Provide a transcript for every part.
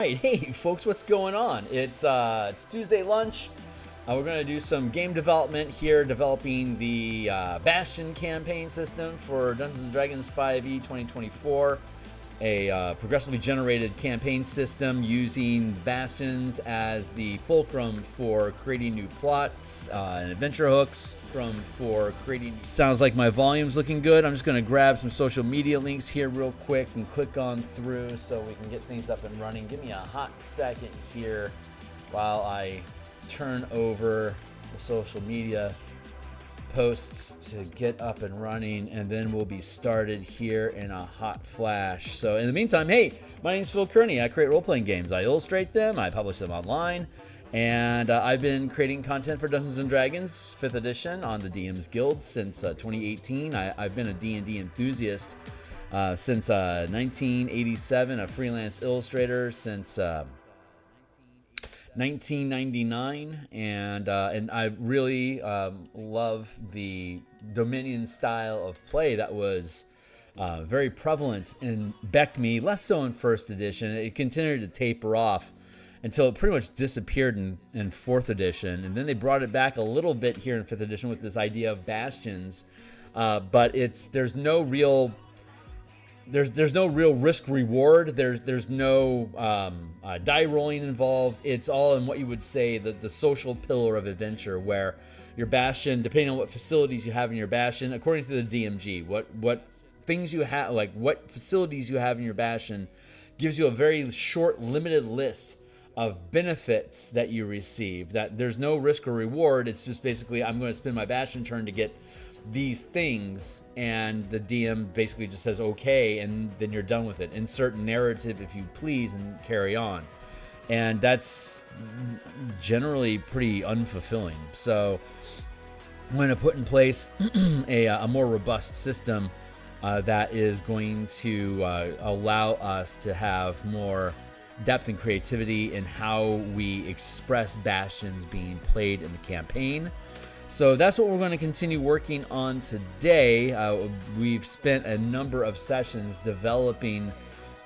Right, hey folks, what's going on? It's Tuesday lunch. We're gonna do some game development here, developing the Bastion campaign system for Dungeons and Dragons 5e 2024. A progressively generated campaign system using bastions as the fulcrum for creating new plots and adventure hooks. Sounds like my volume's looking good. I'm just going to grab some social media links here real quick and click on through so we can get things up and running. Give me a hot second here while I turn over the social media posts to get up and running, and then we'll be started here in a hot flash. So in the meantime, hey, my name's Phil Kearney. I create role-playing games. I illustrate them, I publish them online, and I've been creating content for Dungeons and Dragons 5th edition on the DMsGuild since 2018. I've been a D&D enthusiast since 1987, a freelance illustrator since 1999, and I really love the Dominion style of play that was very prevalent in BECME, less so in 1st edition. It continued to taper off until it pretty much disappeared in 4th edition, and then they brought it back a little bit here in 5th edition with this idea of bastions, but there's no real risk reward. There's no die rolling involved. It's all in what you would say the social pillar of adventure, where your bastion, depending on what facilities you have in your bastion, according to the DMG, what things you have, like what facilities you have in your bastion, gives you a very short, limited list of benefits that you receive. That there's no risk or reward. It's just basically, I'm going to spend my bastion turn to get these things, and the DM basically just says okay, and then you're done with it. Insert narrative if you please, and carry on. And that's generally pretty unfulfilling. So I'm going to put in place a more robust system that is going to allow us to have more depth and creativity in how we express bastions being played in the campaign. So that's what we're going to continue working on today. We've spent a number of sessions developing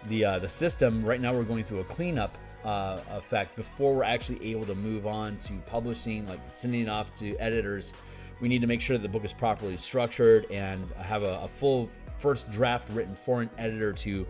the system. Right now we're going through a cleanup effect before we're actually able to move on to publishing, like sending it off to editors. We need to make sure that the book is properly structured and have a full first draft written for an editor to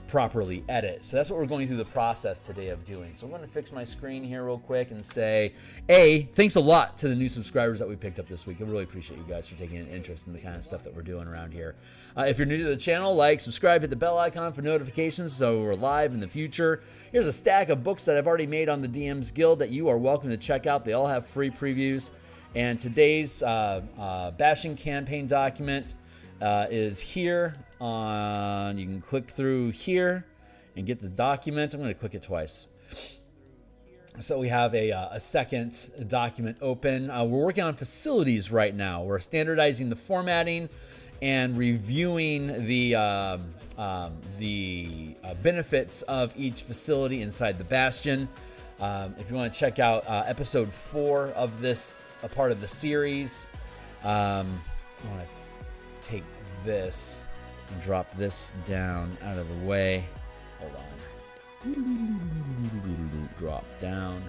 properly edit. So that's what we're going through the process today of doing. So I'm going to fix my screen here real quick and say, thanks a lot to the new subscribers that we picked up this week. I really appreciate you guys for taking an interest in the kind of stuff that we're doing around here. If you're new to the channel, like, subscribe, hit the bell icon for notifications so we're live in the future. Here's a stack of books that I've already made on the DMsGuild that you are welcome to check out. They all have free previews. And today's Bastion campaign document is here on, you can click through here and get the document. I'm going to click it twice. So we have a second document open. We're working on facilities right now. We're standardizing the formatting and reviewing the benefits of each facility inside the Bastion. If you want to check out episode 4 of this, a part of the series, I want to take this and drop this down out of the way. Hold on. Drop down. And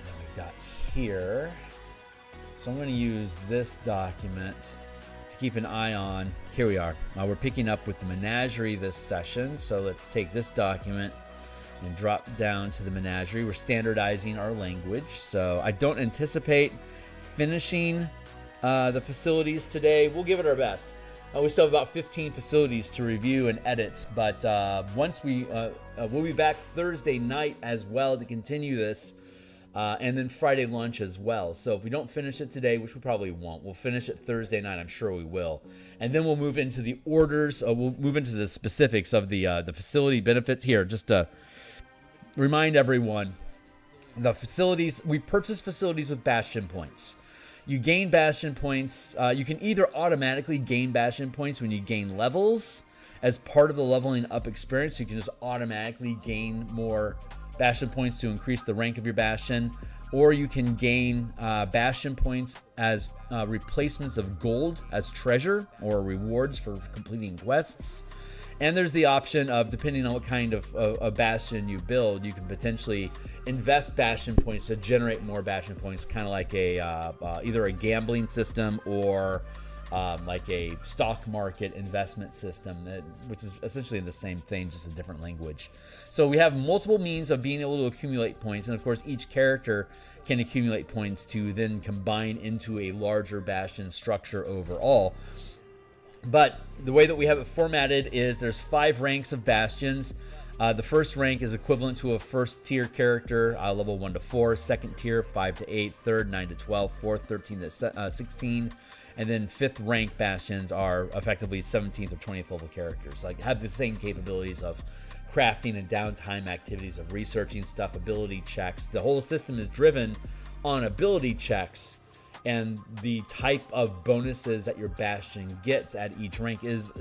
then we've got here. So I'm going to use this document to keep an eye on. Here we are. We're picking up with the menagerie this session. So let's take this document and drop down to the menagerie. We're standardizing our language. So I don't anticipate finishing the facilities today. We'll give it our best. We still have about 15 facilities to review and edit, but once we'll be back Thursday night as well to continue this, and then Friday lunch as well. So if we don't finish it today, which we probably won't, we'll finish it Thursday night. I'm sure we will, and then we'll move into the orders. We'll move into the specifics of the facility benefits here. Just to remind everyone, the facilities, we purchase facilities with Bastion points. You gain Bastion points. You can either automatically gain Bastion points when you gain levels as part of the leveling up experience. You can just automatically gain more Bastion points to increase the rank of your Bastion. Or you can gain Bastion points as replacements of gold as treasure or rewards for completing quests. And there's the option of, depending on what kind of a Bastion you build, you can potentially invest Bastion points to generate more Bastion points, kind of like a either a gambling system or like a stock market investment system, which is essentially the same thing, just a different language. So we have multiple means of being able to accumulate points, and of course each character can accumulate points to then combine into a larger Bastion structure overall. But the way that we have it formatted is there's 5 ranks of Bastions. The first rank is equivalent to a first tier character, level 1 to 4, second tier 5 to 8, third 9 to 12, fourth 13 to 16, and then 5th rank Bastions are effectively 17th or 20th level characters. Like, have the same capabilities of crafting and downtime activities, of researching stuff, ability checks. The whole system is driven on ability checks, and the type of bonuses that your Bastion gets at each rank is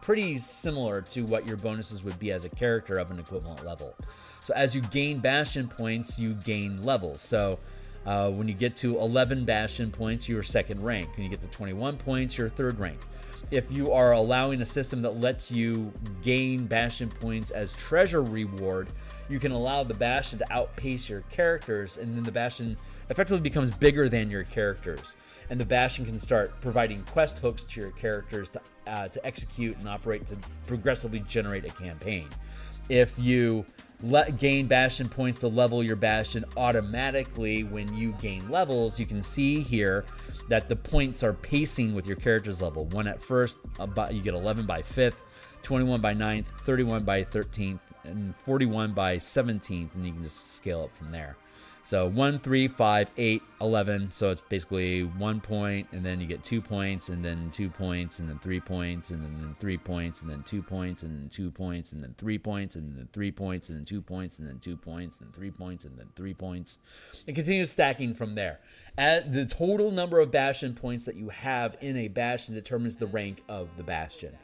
pretty similar to what your bonuses would be as a character of an equivalent level. So as you gain Bastion points, you gain levels. So when you get to 11 Bastion points, you're 2nd rank. When you get to 21 points, you're 3rd rank. If you are allowing a system that lets you gain Bastion points as treasure reward, you can allow the Bastion to outpace your characters, and then the Bastion effectively becomes bigger than your characters. And the Bastion can start providing quest hooks to your characters to execute and operate to progressively generate a campaign. If you gain Bastion points to level your Bastion automatically when you gain levels, you can see here that the points are pacing with your character's level. 1 at first, you get 11 by 5th, 21 by 9th, 31 by 13th, and 41 by 17th, and you can just scale up from there. So 1, 3, 5, 8, 11. So it's basically 1 point, and then you get 2 points, and then 2 points, and then 3 points, and then 3 points, and then 2 points, and then 2 points, and then 3 points, and then 3 points, and then 2 points, and then 2 points, and then 3 points, and then 3 points. It continues stacking from there. The total number of Bastion points that you have in a Bastion determines the rank of the Bastion.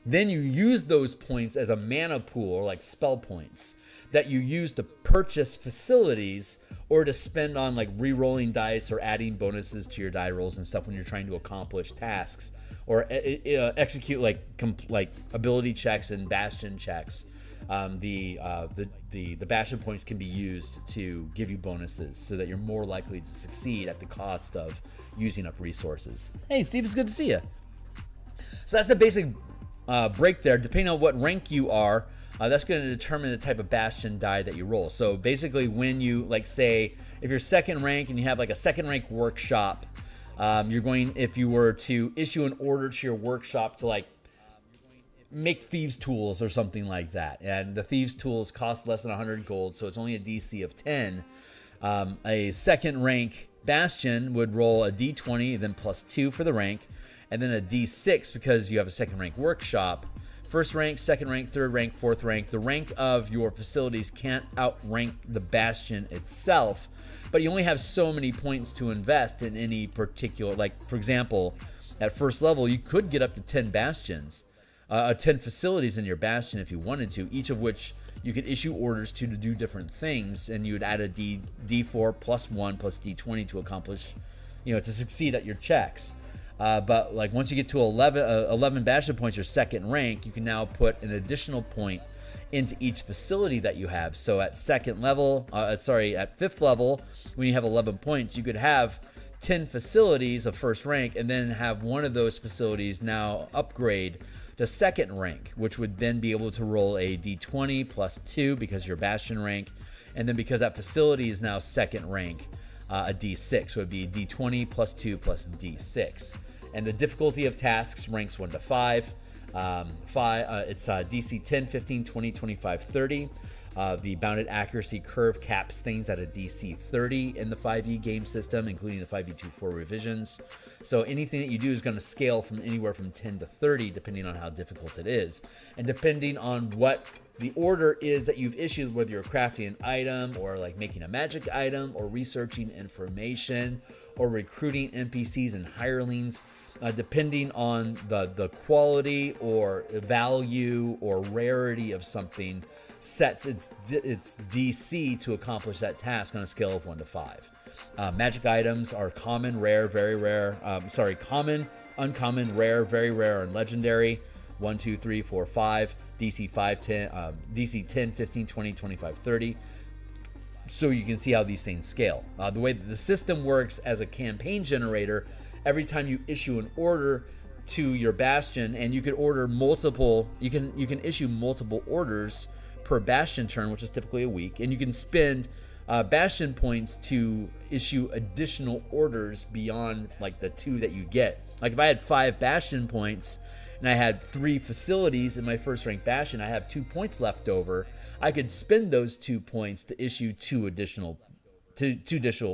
Then you use those points as a mana pool, or like spell points, that you use to purchase facilities or to spend on like re-rolling dice or adding bonuses to your die rolls and stuff when you're trying to accomplish tasks or execute like ability checks and Bastion checks. The Bastion points can be used to give you bonuses so that you're more likely to succeed at the cost of using up resources. Hey, Steve, it's good to see you. So that's the basic break there. Depending on what rank you are, that's going to determine the type of Bastion die that you roll. So basically, when you, like, say, if you're 2nd rank and you have like a 2nd rank workshop, you're going, if you were to issue an order to your workshop to like make thieves tools or something like that, and the thieves tools cost less than 100 gold, so it's only a DC of 10. A 2nd rank Bastion would roll a D20, then +2 for the rank, and then a D6 because you have a 2nd rank workshop. 1st rank, 2nd rank, 3rd rank, 4th rank. The rank of your facilities can't outrank the Bastion itself, but you only have so many points to invest in any particular, like, for example, at 1st level, you could get up to 10 Bastions, 10 facilities in your Bastion if you wanted to, each of which you could issue orders to do different things, and you would add a D4 plus 1 plus D20 to accomplish, to succeed at your checks. But like once you get to 11 Bastion points, your 2nd rank, you can now put an additional point into each facility that you have. So at 5th level, when you have 11 points, you could have 10 facilities of 1st rank, and then have one of those facilities now upgrade to 2nd rank, which would then be able to roll a D20 plus 2 because your Bastion rank, and then because that facility is now 2nd rank, a D6, so it would be D20 plus 2 plus D6. And the difficulty of tasks ranks 1 to 5. It's DC 10, 15, 20, 25, 30. The bounded accuracy curve caps things at a DC 30 in the 5e game system, including the 5e24 revisions. So anything that you do is going to scale from anywhere from 10 to 30, depending on how difficult it is. And depending on what the order is that you've issued, whether you're crafting an item or like making a magic item or researching information or recruiting NPCs and hirelings, depending on the quality or value or rarity of something, sets its DC to accomplish that task on a scale of 1 to 5. Magic items are common, rare, very rare. Common, uncommon, rare, very rare, and legendary. 1, 2, 3, 4, 5, DC 5, 10, DC 10, 15, 20, 25, 30. So you can see how these things scale. The way that the system works as a campaign generator, every time you issue an order to your Bastion, and you could order multiple, you can issue multiple orders per Bastion turn, which is typically a week, and you can spend Bastion points to issue additional orders beyond like the 2 that you get. Like if I had 5 Bastion points and I had 3 facilities in my first rank Bastion, I have 2 points left over. I could spend those 2 points to issue two additional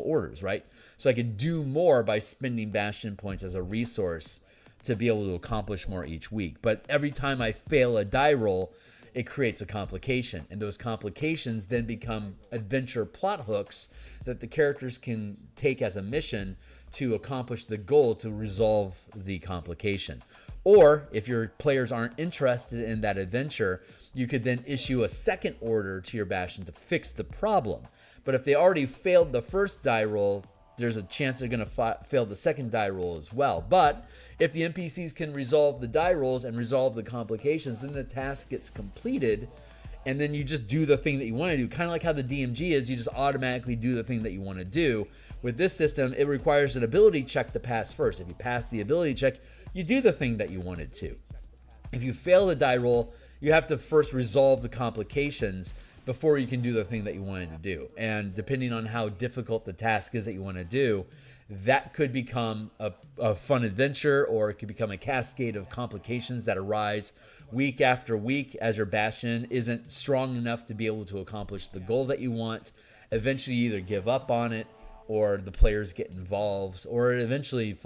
orders, right? So I could do more by spending Bastion points as a resource to be able to accomplish more each week. But every time I fail a die roll, it creates a complication, and those complications then become adventure plot hooks that the characters can take as a mission to accomplish the goal to resolve the complication. Or if your players aren't interested in that adventure, you could then issue a second order to your Bastion to fix the problem. But if they already failed the first die roll, there's a chance they're going to fail the second die roll as well. But if the NPCs can resolve the die rolls and resolve the complications, then the task gets completed, and then you just do the thing that you want to do. Kind of like how the DMG is, you just automatically do the thing that you want to do. With this system, it requires an ability check to pass first. If you pass the ability check, you do the thing that you wanted to. If you fail the die roll, you have to first resolve the complications before you can do the thing that you wanted to do. And depending on how difficult the task is that you want to do, that could become a fun adventure, or it could become a cascade of complications that arise week after week as your Bastion isn't strong enough to be able to accomplish the goal that you want. Eventually you either give up on it, or the players get involved, or it eventually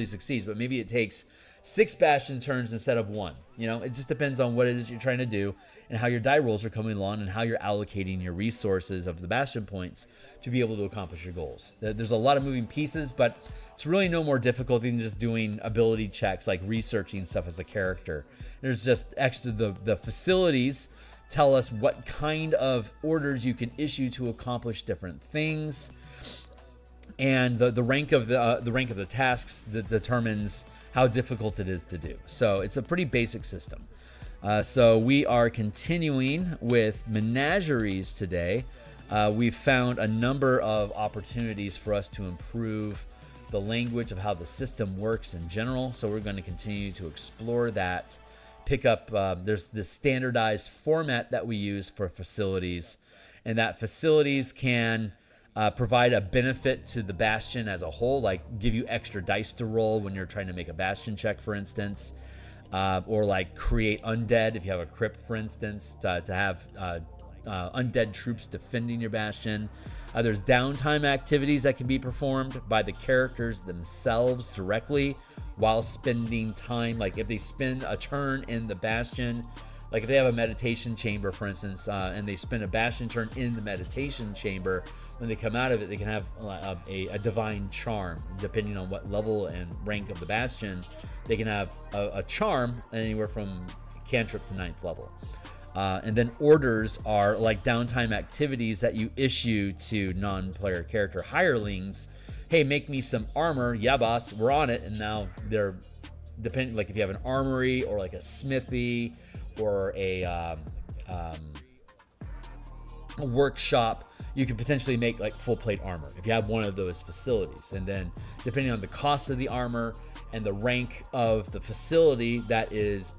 succeeds, but maybe it takes 6 Bastion turns instead of 1. You know, it just depends on what it is you're trying to do and how your die rolls are coming along and how you're allocating your resources of the Bastion points to be able to accomplish your goals. There's a lot of moving pieces, but it's really no more difficult than just doing ability checks, like researching stuff as a character. There's just extra, the facilities tell us what kind of orders you can issue to accomplish different things, and the rank of the tasks that determines how difficult it is to do. So it's a pretty basic system. So we are continuing with menageries today. We've found a number of opportunities for us to improve the language of how the system works in general. So we're going to continue to explore that. Pick up, there's this standardized format that we use for facilities, and that facilities can provide a benefit to the Bastion as a whole, like give you extra dice to roll when you're trying to make a Bastion check, for instance, or like create undead if you have a crypt, for instance, to have undead troops defending your Bastion. There's downtime activities that can be performed by the characters themselves directly while spending time. Like if they spend a turn in the Bastion, like if they have a meditation chamber, for instance, and they spend a Bastion turn in the meditation chamber, when they come out of it, they can have a divine charm. Depending on what level and rank of the Bastion, they can have a charm anywhere from cantrip to 9th level. And then orders are like downtime activities that you issue to non-player character hirelings. Hey, make me some armor. Yeah, boss, we're on it. And now they're depending, like if you have an armory or like a smithy or a workshop, you could potentially make like full plate armor if you have one of those facilities. And then depending on the cost of the armor and the rank of the facility that is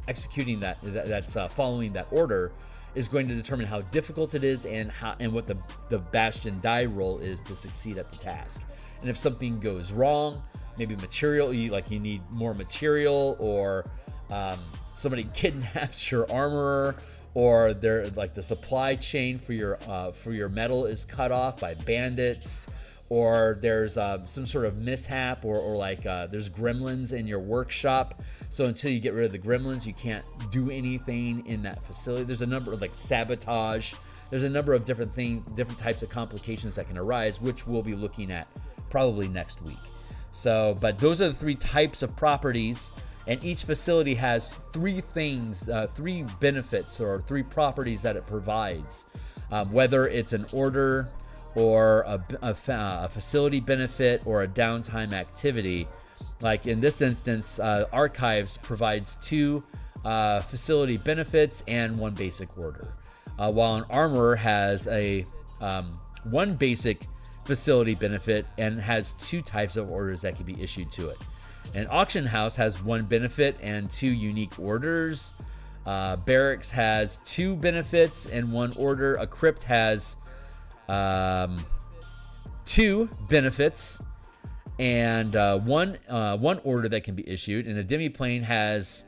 executing that's following that order, is going to determine how difficult it is and what the Bastion die roll is to succeed at the task. And if something goes wrong, maybe material, you need more material, or somebody kidnaps your armorer, or they're like the supply chain for your metal is cut off by bandits, or there's some sort of mishap, or there's gremlins in your workshop. So until you get rid of the gremlins, you can't do anything in that facility. There's a number of like sabotage. There's a number of different things, different types of complications that can arise, which we'll be looking at probably next week. So, but those are the 3 types of properties, and each facility has 3 things, 3 benefits or 3 properties that it provides, whether it's an order or a facility benefit or a downtime activity. Like in this instance, Archives provides 2 facility benefits and 1 basic order, while an Armorer has a 1 basic facility benefit and has 2 types of orders that can be issued to it. An Auction House has 1 benefit and 2 unique orders. Barracks has 2 benefits and 1 order. A Crypt has 2 benefits and one order that can be issued. And a Demiplane has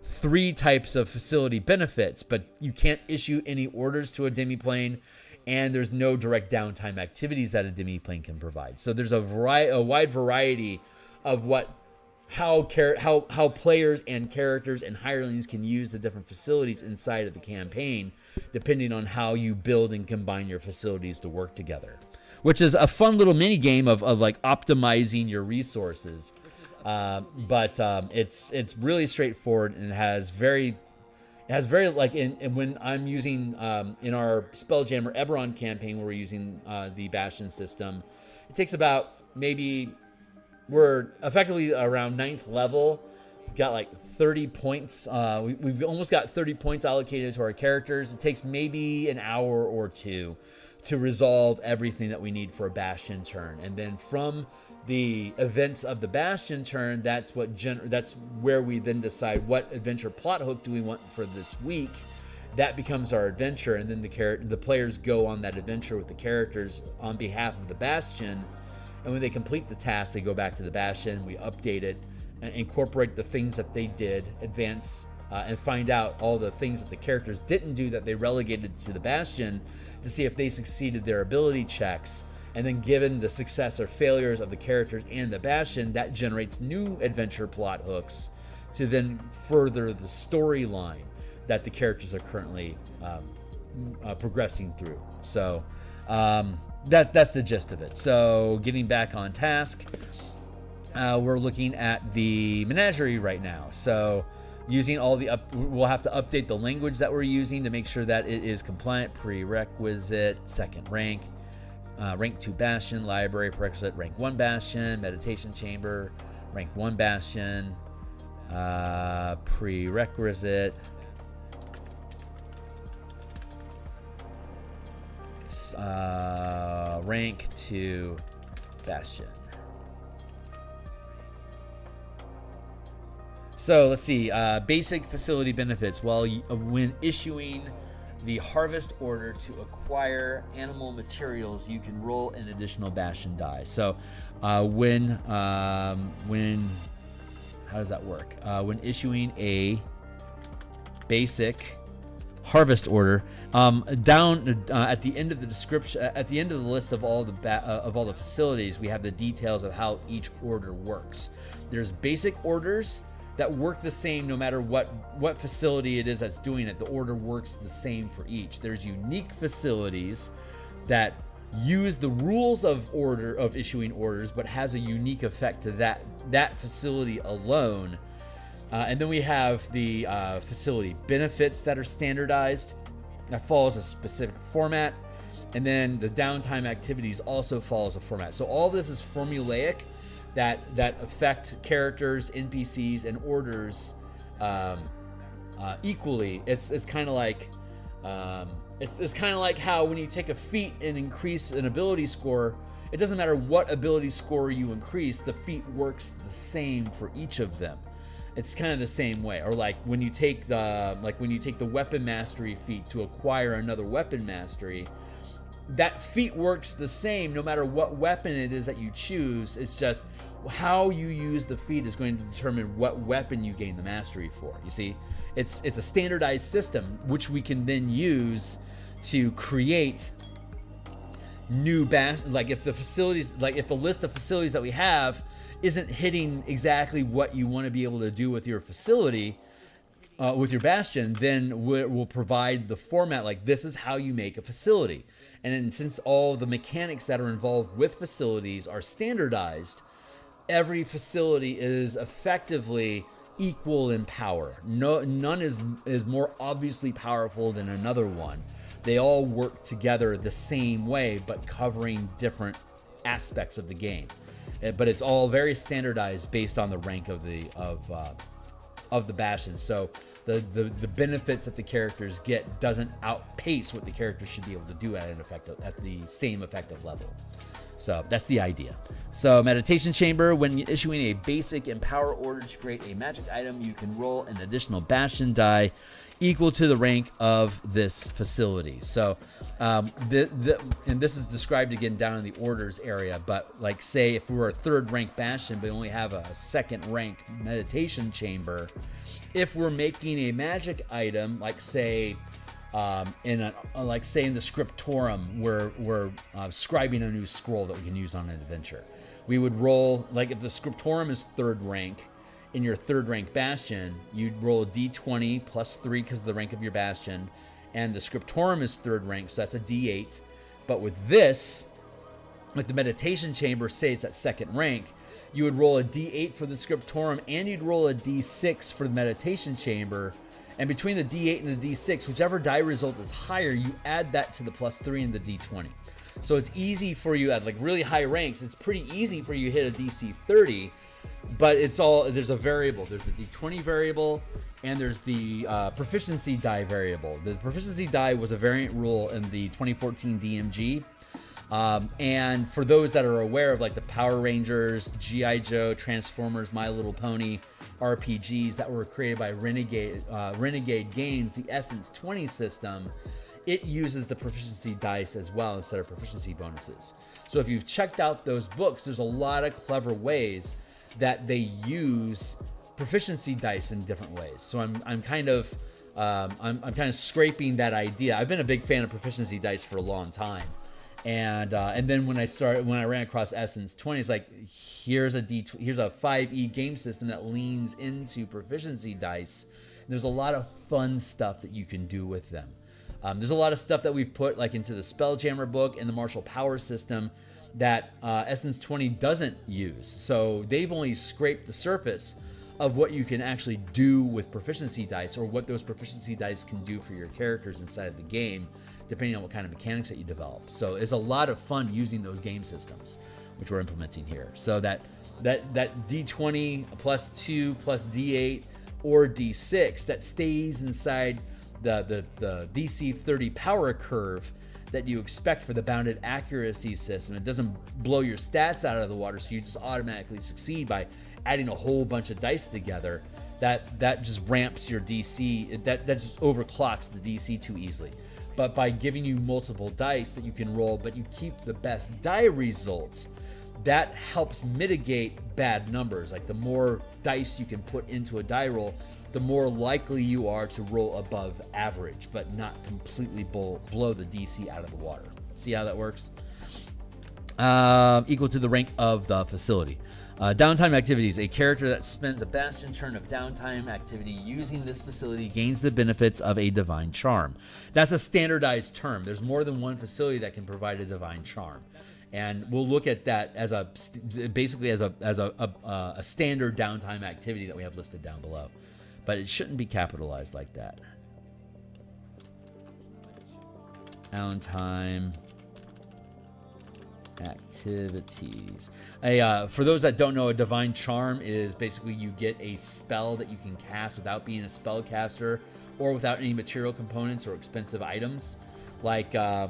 3 types of facility benefits, but you can't issue any orders to a Demiplane, and there's no direct downtime activities that a Demiplane can provide. So there's a wide variety of how players and characters and hirelings can use the different facilities inside of the campaign, depending on how you build and combine your facilities to work together, which is a fun little mini game of like optimizing your resources. But it's really straightforward, and it has very like when I'm using in our Spelljammer Eberron campaign where we're using the Bastion system, it takes about we're effectively around 9th level. We've got like 30 points. We've almost got 30 points allocated to our characters. It takes maybe an hour or 2 to resolve everything that we need for a Bastion turn, and then from the events of the Bastion turn, that's where we then decide what adventure plot hook do we want for this week. That becomes our adventure, and then the players go on that adventure with the characters on behalf of the Bastion. And when they complete the task, they go back to the Bastion. We update it, and incorporate the things that they did, advance, and find out all the things that the characters didn't do that they relegated to the Bastion to see if they succeeded their ability checks. And then given the success or failures of the characters and the Bastion, that generates new adventure plot hooks to then further the storyline that the characters are currently progressing through. So that's the gist of it. So getting back on task, we're looking at the menagerie right now. So using all we'll have to update the language that we're using to make sure that it is compliant. Prerequisite, 2nd rank. Rank 2 Bastion, library prerequisite, rank 1 Bastion, meditation chamber, rank 1 Bastion, prerequisite, rank 2 Bastion. So let's see, basic facility benefits. Well, when issuing the harvest order to acquire animal materials, you can roll an additional Bastion die. So when how does that work? When issuing a basic harvest order, down at the end of the description, at the end of the list of all the facilities, we have the details of how each order works. There's basic orders that work the same no matter what facility it is that's doing it. The order works the same for each. There's unique facilities that use the rules of issuing orders, but has a unique effect to that facility alone. And then we have the facility benefits that are standardized, that follows a specific format. And then the downtime activities also follows a format. So all this is formulaic, that affect characters, NPCs, and orders equally. It's kind of like it's kind of like how when you take a feat and increase an ability score, it doesn't matter what ability score you increase, the feat works the same for each of them. It's kind of the same way. Or like when you take the weapon mastery feat to acquire another weapon mastery, that feat works the same no matter what weapon it is that you choose. It's just how you use the feat is going to determine what weapon you gain the mastery for. You see, it's a standardized system which we can then use to create new like if the list of facilities that we have isn't hitting exactly what you want to be able to do with your facility, with your Bastion, then we'll provide the format, like this is how you make a facility. And then since all the mechanics that are involved with facilities are standardized, every facility is effectively equal in power. None is more obviously powerful than another one. They all work together the same way, but covering different aspects of the game. but it's all very standardized based on the rank of the Bastion. So the benefits that the characters get doesn't outpace what the characters should be able to do at the same effective level. So that's the idea. So Meditation Chamber, when issuing a basic Empower order to create a magic item, you can roll an additional Bastion die equal to the rank of this facility. So and this is described again down in the orders area, but like say if we were a 3rd rank Bastion but only have a 2nd rank Meditation Chamber, if we're making a magic item, like say in the Scriptorum, we're scribing a new scroll that we can use on an adventure. We would roll, like if the Scriptorum is 3rd rank, in your 3rd rank Bastion, you'd roll a d20 plus 3 because of the rank of your Bastion, and the Scriptorum is 3rd rank, so that's a d8. But with this, with the Meditation Chamber, say it's at 2nd rank, you would roll a d8 for the Scriptorum, and you'd roll a d6 for the Meditation Chamber. And between the d8 and the d6, whichever die result is higher, you add that to the plus 3 and the d20. So it's easy for you at like really high ranks. It's pretty easy for you to hit a DC 30, but there's a variable. There's the d20 variable, and there's the proficiency die variable. The proficiency die was a variant rule in the 2014 DMG. And for those that are aware of like the Power Rangers, G.I. Joe, Transformers, My Little Pony RPGs that were created by Renegade Games, the Essence 20 system, it uses the proficiency dice as well instead of proficiency bonuses. So if you've checked out those books, there's a lot of clever ways that they use proficiency dice in different ways. So I'm kind of scraping that idea. I've been a big fan of proficiency dice for a long time. And then when I ran across Essence 20, it's like, here's a 5e game system that leans into proficiency dice. And there's a lot of fun stuff that you can do with them. There's a lot of stuff that we've put like into the Spelljammer book and the martial power system that Essence 20 doesn't use. So they've only scraped the surface of what you can actually do with proficiency dice, or what those proficiency dice can do for your characters inside of the game, depending on what kind of mechanics that you develop. So it's a lot of fun using those game systems, which we're implementing here. So that D20 plus 2 plus D8 or D6 that stays inside the DC 30 power curve that you expect for the bounded accuracy system. It doesn't blow your stats out of the water, so you just automatically succeed by adding a whole bunch of dice together. That just ramps your DC, that just overclocks the DC too easily. But by giving you multiple dice that you can roll, but you keep the best die results, that helps mitigate bad numbers. Like the more dice you can put into a die roll, the more likely you are to roll above average, but not completely blow the DC out of the water. See how that works? Equal to the rank of the facility. Downtime activities. A character that spends a Bastion turn of downtime activity using this facility gains the benefits of a Divine Charm. That's a standardized term. There's more than one facility that can provide a Divine Charm. And we'll look at that as basically as a standard downtime activity that we have listed down below. But it shouldn't be capitalized like that. Downtime activities. For those that don't know, a Divine Charm is basically you get a spell that you can cast without being a spellcaster or without any material components or expensive items, like a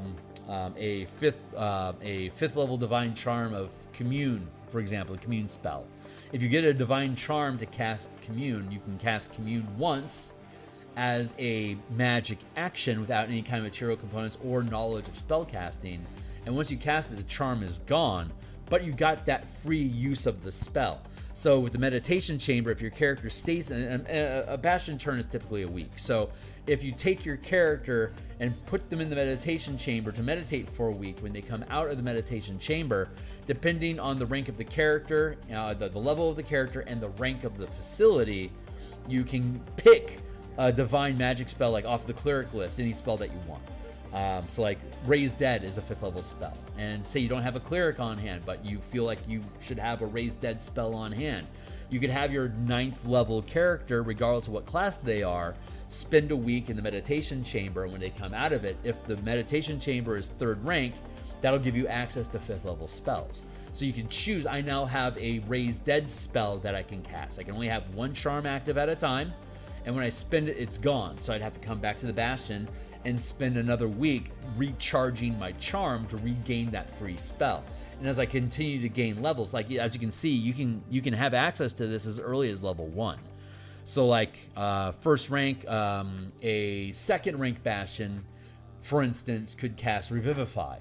fifth level Divine Charm of Commune, for example, a Commune spell. If you get a Divine Charm to cast Commune, you can cast Commune once as a magic action without any kind of material components or knowledge of spellcasting. And once you cast it, the charm is gone, but you got that free use of the spell. So with the Meditation Chamber, if your character stays in a Bastion turn is typically a week. So if you take your character and put them in the Meditation Chamber to meditate for a week, when they come out of the Meditation Chamber, depending on the rank of the character, the level of the character, and the rank of the facility, you can pick a divine magic spell like off the cleric list, any spell that you want. So like Raise Dead is a 5th level spell, and say you don't have a cleric on hand, but you feel like you should have a Raise Dead spell on hand, you could have your 9th level character, regardless of what class they are, spend a week in the Meditation Chamber. And when they come out of it, if the Meditation Chamber is 3rd rank, that'll give you access to 5th level spells. So you can choose. I now have a Raise Dead spell that I can cast. I can only have one charm active at a time, and when I spend it, it's gone. So I'd have to come back to the Bastion and spend another week recharging my charm to regain that free spell. And as I continue to gain levels, like as you can see, you can have access to this as early as level 1. So like first rank, a second rank Bastion, for instance, could cast Revivify.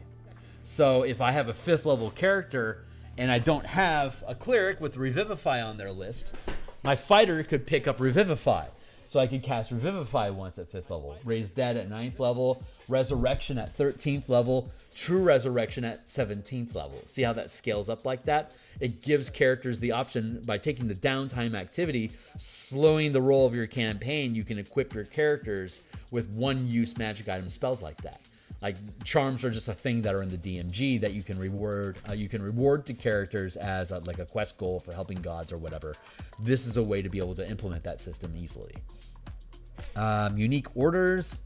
So if I have a 5th level character and I don't have a cleric with Revivify on their list, my fighter could pick up Revivify. So I could cast Revivify once at 5th level, Raise Dead at 9th level, Resurrection at 13th level, True Resurrection at 17th level. See how that scales up like that? It gives characters the option, by taking the downtime activity, slowing the roll of your campaign, you can equip your characters with one-use magic item spells like that. Like charms are just a thing that are in the DMG that you can reward. You can reward to characters as like a quest goal for helping gods or whatever. This is a way to be able to implement that system easily. Unique orders.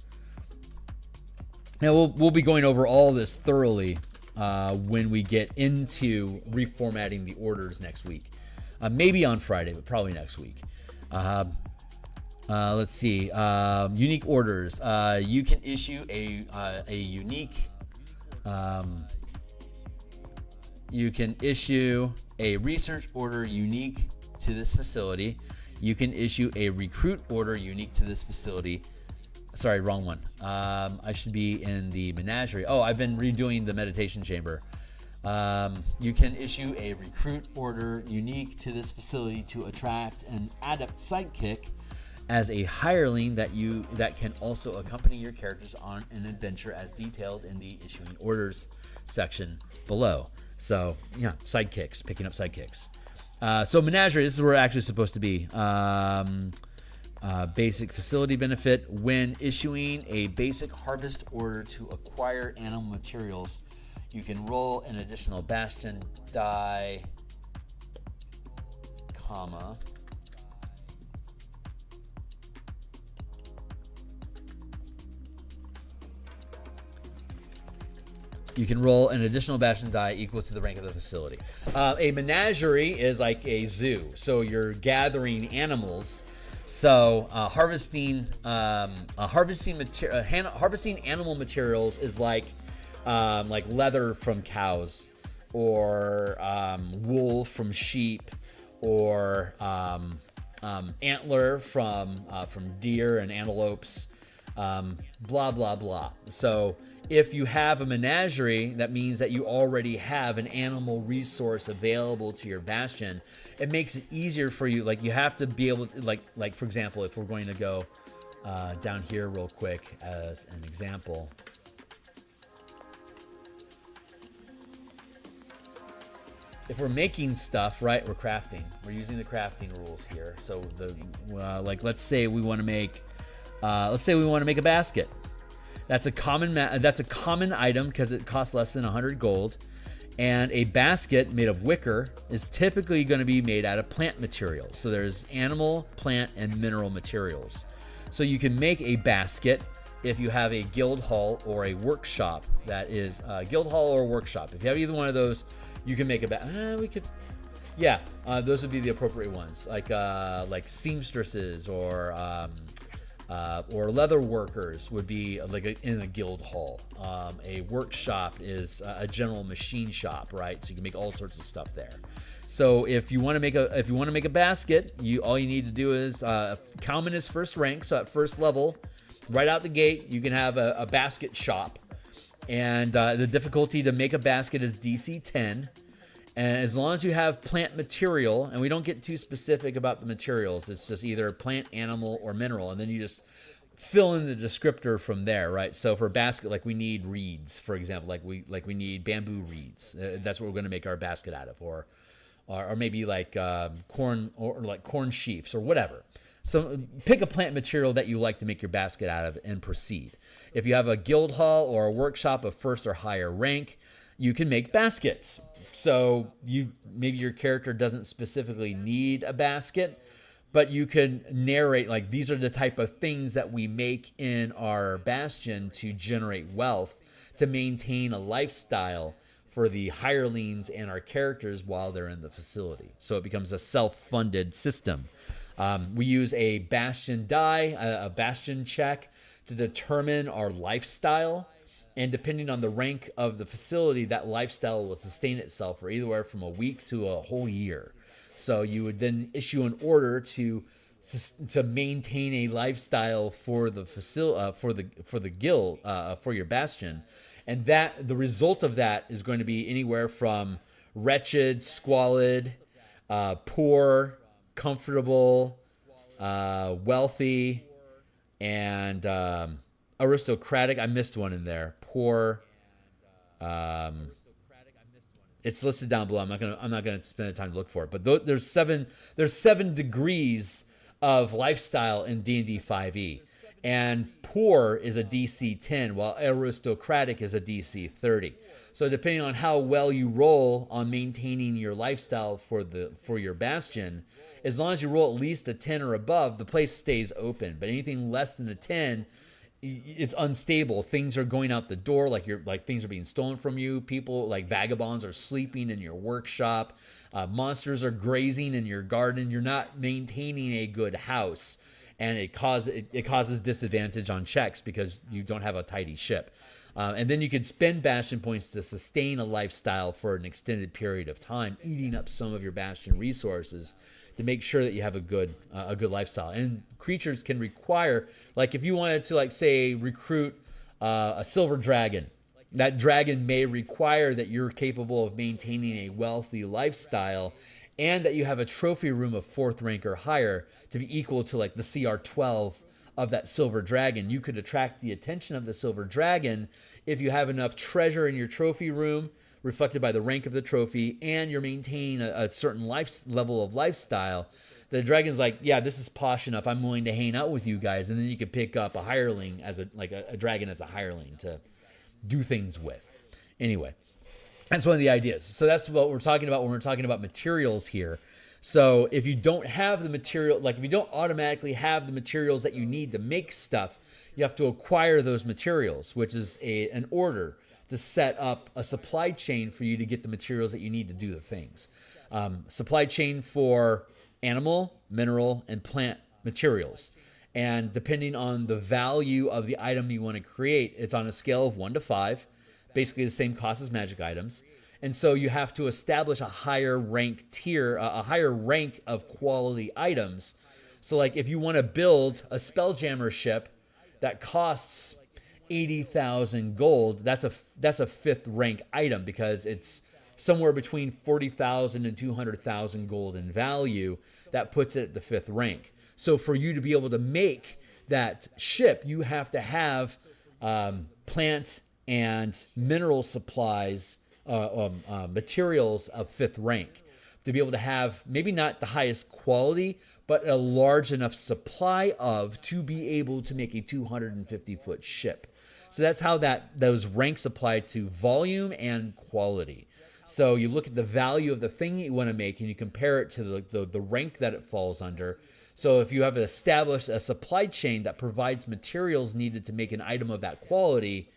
Now we'll be going over all this thoroughly when we get into reformatting the orders next week. Maybe on Friday, but probably next week. Let's see. Unique orders. You can issue a unique. You can issue a research order unique to this facility. You can issue a recruit order unique to this facility. Sorry, wrong one. I should be in the menagerie. Oh, I've been redoing the meditation chamber. You can issue a recruit order unique to this facility to attract an adept sidekick as a hireling that can also accompany your characters on an adventure as detailed in the issuing orders section below. So yeah, sidekicks, picking up sidekicks. So menagerie, this is where it's actually supposed to be. Basic facility benefit: when issuing a basic harvest order to acquire animal materials, you can roll an additional Bastion die, comma. You can roll an additional Bastion die equal to the rank of the facility. A menagerie is like a zoo, so you're gathering animals. So harvesting animal materials is like leather from cows, or wool from sheep, or antler from deer and antelopes. Blah blah blah. So if you have a menagerie, that means that you already have an animal resource available to your Bastion. It makes it easier for you. Like you have to be able to, like for example, if we're going to go down here real quick as an example. If we're making stuff, right, we're crafting. We're using the crafting rules here. So let's say we want to make a basket. That's a common item because it costs less than 100 gold. And a basket made of wicker is typically going to be made out of plant materials. So there's animal, plant, and mineral materials. So you can make a basket if you have a guild hall or a workshop. That is a guild hall or a workshop. If you have either one of those, you can make a basket. Those would be the appropriate ones, like seamstresses or leather workers would be in a guild hall. A workshop is a general machine shop, right? So you can make all sorts of stuff there. So if you want to make a basket, all you need to do is common is first rank. So at first level, right out the gate, you can have a basket shop, and the difficulty to make a basket is DC 10. And as long as you have plant material, and we don't get too specific about the materials, it's just either plant, animal, or mineral, and then you just fill in the descriptor from there, right? So for a basket, like we need reeds, for example, like we need bamboo reeds. That's what we're going to make our basket out of, or maybe like corn, or like corn sheafs or whatever. So pick a plant material that you like to make your basket out of and proceed. If you have a guild hall or a workshop of first or higher rank, you can make baskets. So maybe your character doesn't specifically need a basket, but you can narrate, like, these are the type of things that we make in our Bastion to generate wealth, to maintain a lifestyle for the hirelings and our characters while they're in the facility. So it becomes a self-funded system. We use a Bastion die, a Bastion check to determine our lifestyle. And depending on the rank of the facility, that lifestyle will sustain itself for anywhere from a week to a whole year. So you would then issue an order to maintain a lifestyle for the for the guild, for your Bastion, and that the result of that is going to be anywhere from wretched, squalid, poor, comfortable, wealthy, and aristocratic. I missed one in there. Poor. It's listed down below. I'm not gonna spend the time to look for it. But there's seven degrees of lifestyle in D&D 5e, and poor is a DC 10, while aristocratic is a DC 30. So depending on how well you roll on maintaining your lifestyle for your Bastion, as long as you roll at least a 10 or above, the place stays open. But anything less than a 10, it's unstable. Things are going out the door, like things are being stolen from you. People like vagabonds are sleeping in your workshop. Monsters are grazing in your garden. You're not maintaining a good house, and it causes disadvantage on checks because you don't have a tidy ship. And then you could spend Bastion points to sustain a lifestyle for an extended period of time, eating up some of your Bastion resources to make sure that you have a good lifestyle. And creatures can require, like if you wanted to, like say, recruit a silver dragon, that dragon may require that you're capable of maintaining a wealthy lifestyle and that you have a trophy room of 4th rank or higher to be equal to like the CR 12 of that silver dragon. You could attract the attention of the silver dragon if you have enough treasure in your trophy room reflected by the rank of the trophy, and you're maintaining a certain level of lifestyle. The dragon's like, yeah, this is posh enough. I'm willing to hang out with you guys. And then you could pick up a hireling as a dragon as a hireling to do things with. Anyway, that's one of the ideas. So that's what we're talking about when we're talking about materials here. So if you don't have the material, like if you don't automatically have the materials that you need to make stuff, you have to acquire those materials, which is an order to set up a supply chain for you to get the materials that you need to do the things. Supply chain for animal, mineral, and plant materials. And depending on the value of the item you want to create, it's on a scale of 1 to 5, basically the same cost as magic items. And so you have to establish a higher rank tier, a higher rank of quality items. So like if you want to build a Spelljammer ship that costs 80,000 gold, that's a 5th rank item because it's somewhere between 40,000 and 200,000 gold in value. That puts it at the 5th rank. So for you to be able to make that ship, you have to have plant and mineral supplies, materials of 5th rank to be able to have maybe not the highest quality, but a large enough supply of to be able to make a 250-foot ship. So that's how those ranks apply to volume and quality. So you look at the value of the thing you want to make and you compare it to the rank that it falls under. So if you have established a supply chain that provides materials needed to make an item of that quality,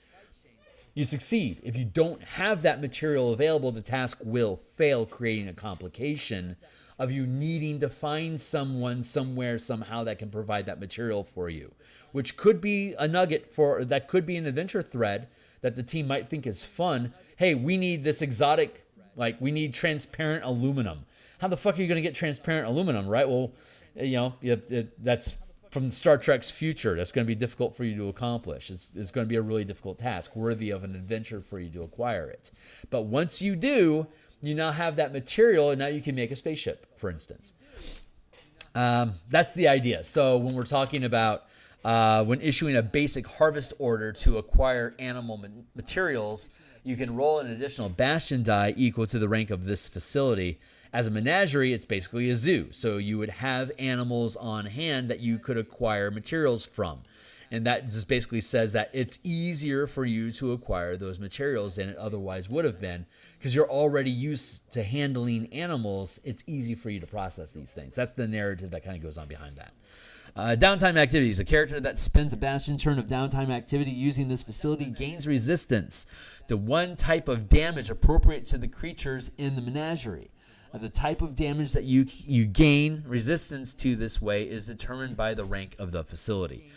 you succeed. If you don't have that material available, the task will fail, creating a complication of you needing to find someone somewhere somehow that can provide that material for you, which could be a nugget that could be an adventure thread that the team might think is fun. Hey, we need this exotic, like we need transparent aluminum. How the fuck are you going to get transparent aluminum, right? Well, that's from Star Trek's future. That's going to be difficult for you to accomplish. It's going to be a really difficult task, worthy of an adventure for you to acquire it. But once you do, you now have that material, and now you can make a spaceship, for instance. That's the idea. So when we're talking about when issuing a basic harvest order to acquire animal materials, you can roll an additional Bastion die equal to the rank of this facility. As a menagerie, it's basically a zoo. So you would have animals on hand that you could acquire materials from. And that just basically says that it's easier for you to acquire those materials than it otherwise would have been. Because you're already used to handling animals, it's easy for you to process these things. That's the narrative that kind of goes on behind that. Downtime activities. A character that spends a Bastion turn of downtime activity using this facility gains resistance to one type of damage appropriate to the creatures in the menagerie. The type of damage that you gain resistance to this way is determined by the rank of the facility.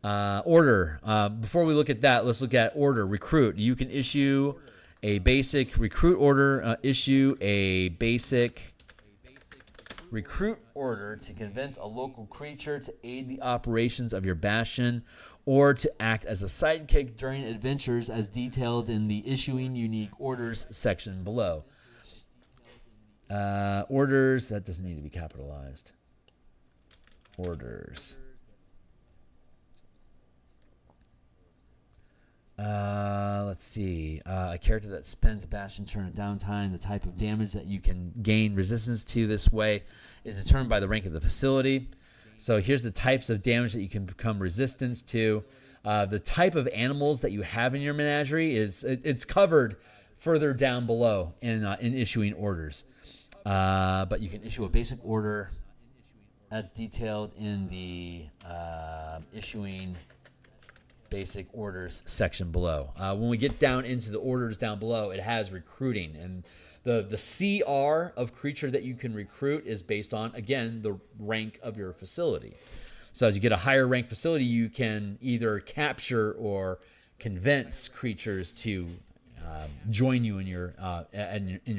Order. Before we look at that, let's look at order. Recruit. You can issue a basic recruit order. Issue a basic recruit order to convince a local creature to aid the operations of your Bastion or to act as a sidekick during adventures as detailed in the Issuing Unique Orders section below. Orders, that doesn't need to be capitalized. Orders. Let's see. A character that spends a Bastion turn of downtime, the type of damage that you can gain resistance to this way is determined by the rank of the facility. So here's the types of damage that you can become resistant to. The type of animals that you have in your menagerie it's covered further down below in issuing orders. But you can issue a basic order as detailed in the issuing basic orders section below. When we get down into the orders down below, it has recruiting, and the CR of creature that you can recruit is based on, again, the rank of your facility. So as you get a higher rank facility, you can either capture or convince creatures to join you in your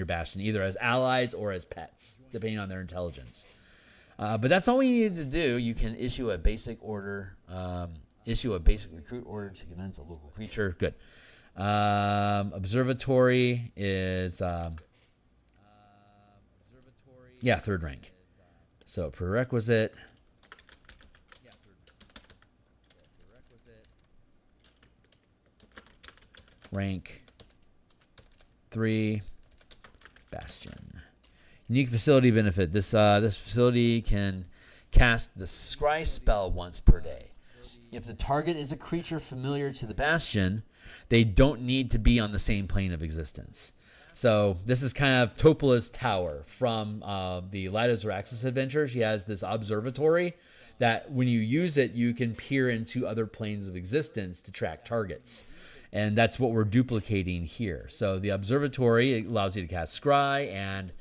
Bastion, either as allies or as pets, depending on their intelligence. But that's all we need to do. You can issue a basic order. Issue a basic recruit order to convince a local creature. Good. Observatory is third rank. So prerequisite. Rank 3. Bastion. Unique facility benefit. This facility can cast the Scry spell once per day. If the target is a creature familiar to the Bastion, they don't need to be on the same plane of existence. So this is kind of Topola's Tower from the Lyda's Raxus adventure. She has this observatory that when you use it, you can peer into other planes of existence to track targets. And that's what we're duplicating here. So the observatory, it allows you to cast Scry, and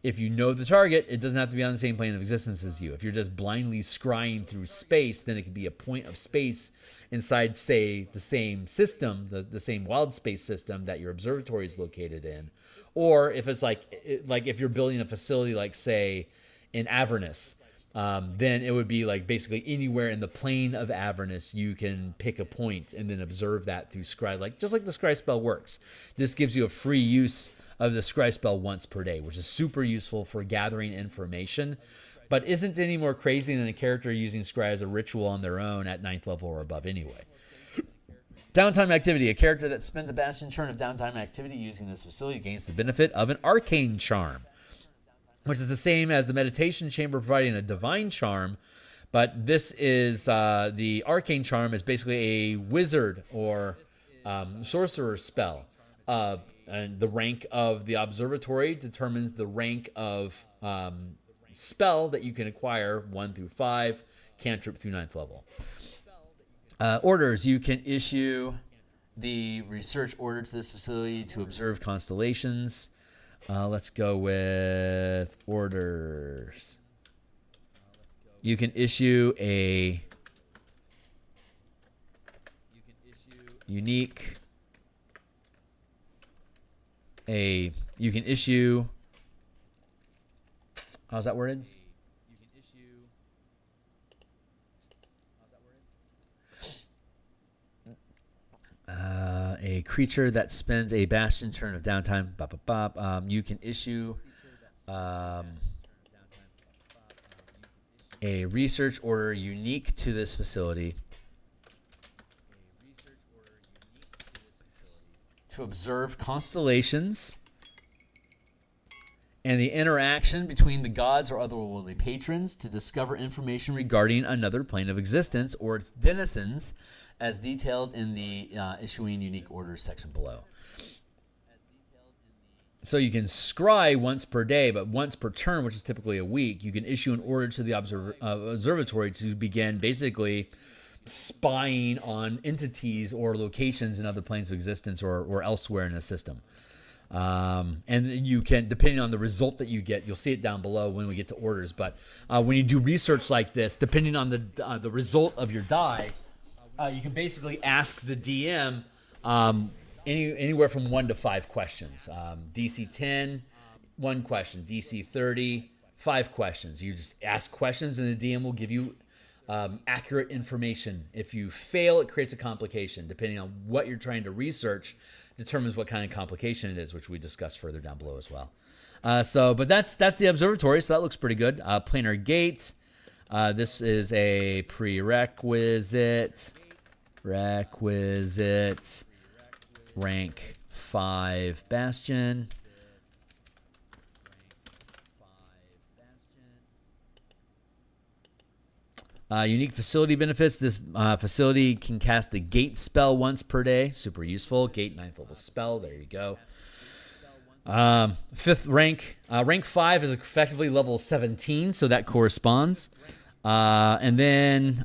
if you know the target, it doesn't have to be on the same plane of existence as you. If you're just blindly scrying through space, then it could be a point of space inside, say, the same system, the same wild space system that your observatory is located in. Or if it's like if you're building a facility like, say, in Avernus, then it would be like basically anywhere in the plane of Avernus you can pick a point and then observe that through Scry, just like the Scry spell works. This gives you a free use of the Scry spell once per day, which is super useful for gathering information, but isn't any more crazy than a character using Scry as a ritual on their own at 9th level or above anyway. Downtime activity. A character that spends a Bastion turn of downtime activity using this facility gains the benefit of an arcane charm, which is the same as the meditation chamber providing a divine charm, but this is the arcane charm is basically a wizard or sorcerer spell. And the rank of the observatory determines the rank of spell that you can acquire 1 through 5, cantrip through 9th level. Orders. You can issue the research order to this facility to observe constellations. Let's go with orders. You can issue a unique. You can issue. How's that worded? A creature that spends a Bastion turn of downtime. You can issue a research order unique to this facility to observe constellations and the interaction between the gods or otherworldly patrons to discover information regarding another plane of existence or its denizens, as detailed in the Issuing Unique Orders section below. So you can scry once per day, but once per turn, which is typically a week, you can issue an order to the observatory to begin basically spying on entities or locations in other planes of existence or elsewhere in the system. And you can, depending on the result that you get, you'll see it down below when we get to orders. But when you do research like this, depending on the result of your die, you can basically ask the DM anywhere from 1 to 5 questions. DC 10, 1 question. DC 30, 5 questions. You just ask questions, and the DM will give you accurate information. If you fail, it creates a complication. Depending on what you're trying to research, determines what kind of complication it is, which we discuss further down below as well. But that's the observatory, so that looks pretty good. Planar gate. This is a prerequisite. Rank 5 Bastion. Unique facility benefits. This facility can cast the Gate spell once per day. Super useful. Gate 9th level spell. There you go. 5th rank. Rank 5 is effectively level 17, so that corresponds. And then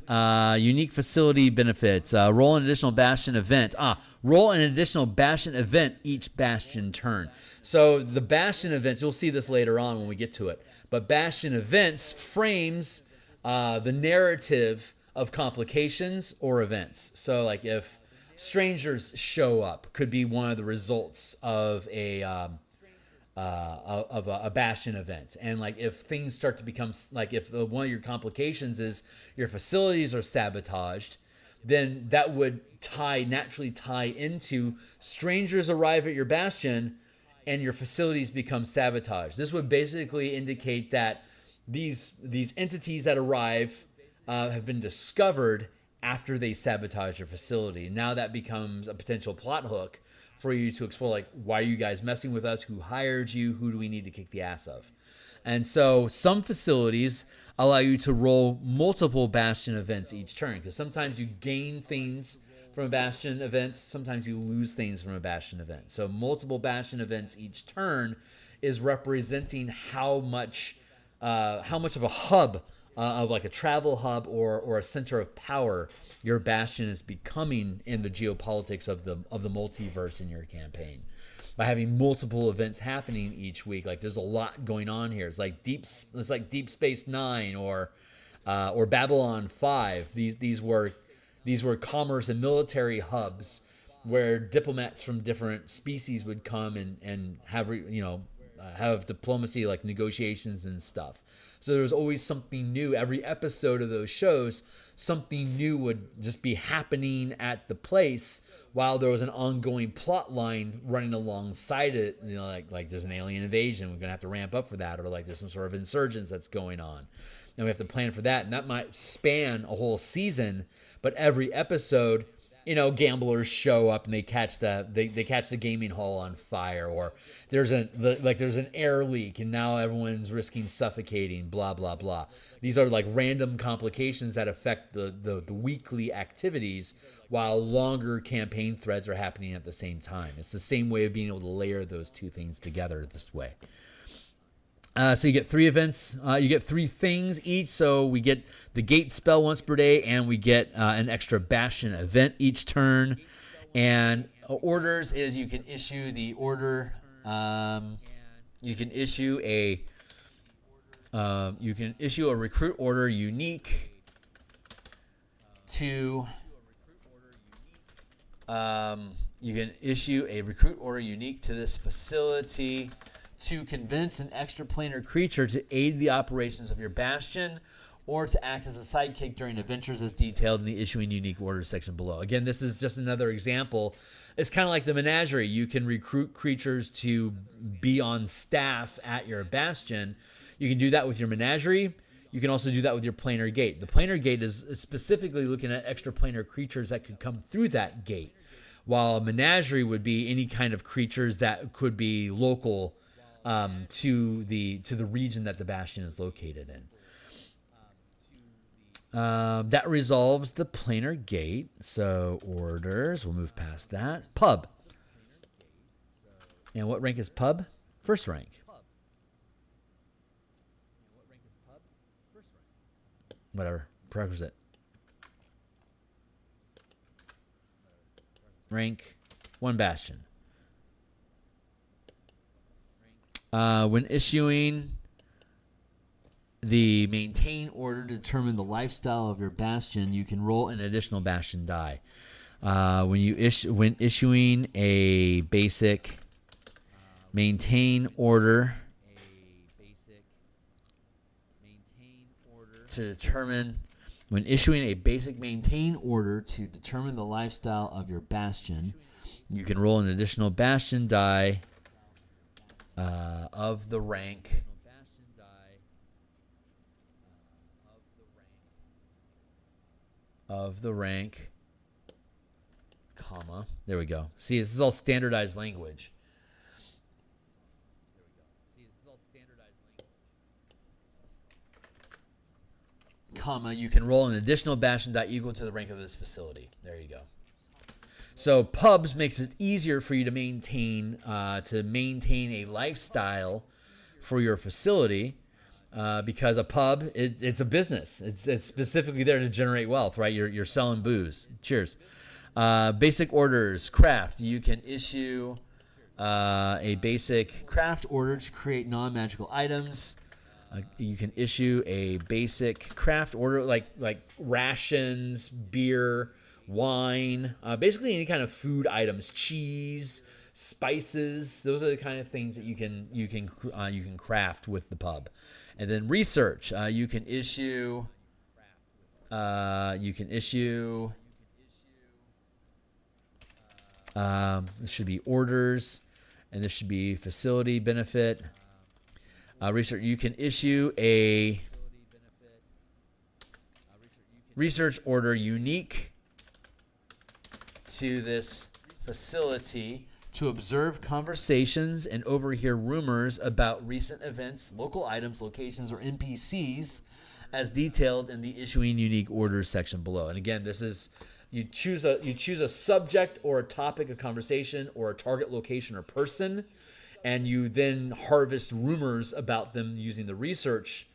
unique facility benefits. Roll an additional Bastion event. Roll an additional Bastion event each Bastion turn. So the Bastion events, you'll see this later on when we get to it, but Bastion events frames the narrative of complications or events. So like if strangers show up, could be one of the results of a Bastion event. And like if things start to become like if one of your complications is your facilities are sabotaged, then that would naturally tie into strangers arrive at your Bastion and your facilities become sabotaged. This would basically indicate that these entities that arrive have been discovered after they sabotage your facility. Now that becomes a potential plot hook for you to explore, like, why are you guys messing with us? Who hired you? Who do we need to kick the ass of? And so some facilities allow you to roll multiple Bastion events each turn, because sometimes you gain things from a Bastion event, sometimes you lose things from a Bastion event. So multiple Bastion events each turn is representing how much of a hub, of like a travel hub or a center of power your Bastion is becoming in the geopolitics of the multiverse in your campaign. By having multiple events happening each week, like there's a lot going on here. It's like Deep Space Nine or Babylon 5. These were commerce and military hubs where diplomats from different species would come and have diplomacy, like negotiations and stuff. So there was always something new. Every episode of those shows, something new would just be happening at the place while there was an ongoing plot line running alongside it. You know, like there's an alien invasion, we're gonna have to ramp up for that, or like there's some sort of insurgence that's going on, and we have to plan for that, and that might span a whole season. But every episode, gamblers show up and they catch the gaming hall on fire, or there's an air leak and now everyone's risking suffocating, blah blah blah. These are like random complications that affect the weekly activities, while longer campaign threads are happening at the same time. It's the same way of being able to layer those two things together this way. So you get 3 events. You get 3 things each. So we get the Gate spell once per day, and we get an extra Bastion event each turn. And orders is you can issue the order. You can issue a recruit order unique to. You can issue a recruit order unique to this facility to convince an extraplanar creature to aid the operations of your Bastion, or to act as a sidekick during adventures as detailed in the issuing unique orders section below. Again, this is just another example. It's kind of like the menagerie. You can recruit creatures to be on staff at your Bastion. You can do that with your menagerie. You can also do that with your planar gate. The planar gate is specifically looking at extraplanar creatures that could come through that gate, while a menagerie would be any kind of creatures that could be local to the region that the Bastion is located in. That resolves the planar gate. So orders, we'll move past that. Pub. And what rank is pub? First rank. Whatever. Prerequisite. Rank 1 Bastion. When issuing the maintain order to determine the lifestyle of your Bastion, you can roll an additional Bastion die. When issuing a basic maintain order to determine the lifestyle of your Bastion, you can roll an additional Bastion die of the rank comma. There we go. See, this is all standardized language. Comma, you can roll an additional Bastion die equal to the rank of this facility. There you go. So pubs makes it easier for you to maintain a lifestyle for your facility, because a pub, it's a business. It's specifically there to generate wealth, right? You're selling booze. Cheers. Basic orders, craft. You can issue a basic craft order to create non-magical items. You can issue a basic craft order like rations, beer, wine, basically any kind of food items, cheese, spices. Those are the kind of things that you can craft with the pub. And then research. You can issue. This should be orders, and this should be facility benefit. Research. You can issue a research order unique to this facility to observe conversations and overhear rumors about recent events, local items, locations, or NPCs as detailed in the issuing unique orders section below. And again, this is you choose a subject or a topic of conversation or a target location or person, and you then harvest rumors about them using the research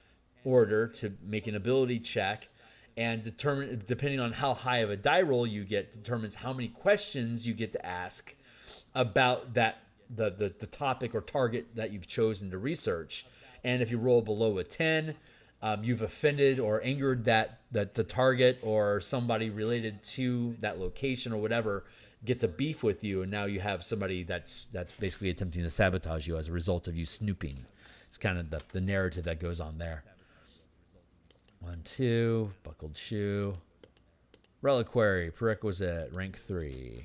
order to make an ability check, and determine, depending on how high of a die roll you get, determines how many questions you get to ask about that the topic or target that you've chosen to research. And if you roll below a 10, you've offended or angered the target, or somebody related to that location or whatever gets a beef with you, and now you have somebody that's basically attempting to sabotage you as a result of you snooping. It's kind of the narrative that goes on there. 1, 2, buckled shoe, reliquary, prerequisite, rank 3.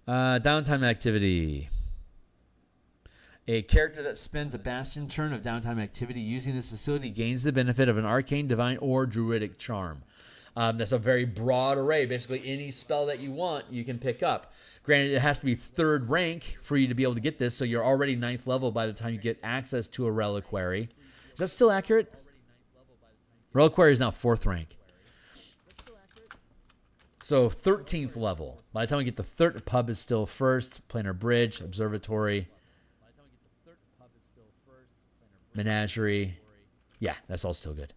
Downtime activity. A character that spends a Bastion turn of downtime activity using this facility gains the benefit of an arcane, divine, or druidic charm. That's a very broad array. Basically, any spell that you want, you can pick up. Granted, it has to be 3rd rank for you to be able to get this, so you're already 9th level by the time you get access to a reliquary. Is that still accurate? Reliquary is now 4th rank. So 13th level. By the time we get to pub is still 1st. Planar bridge, observatory, menagerie. Yeah, that's all still good.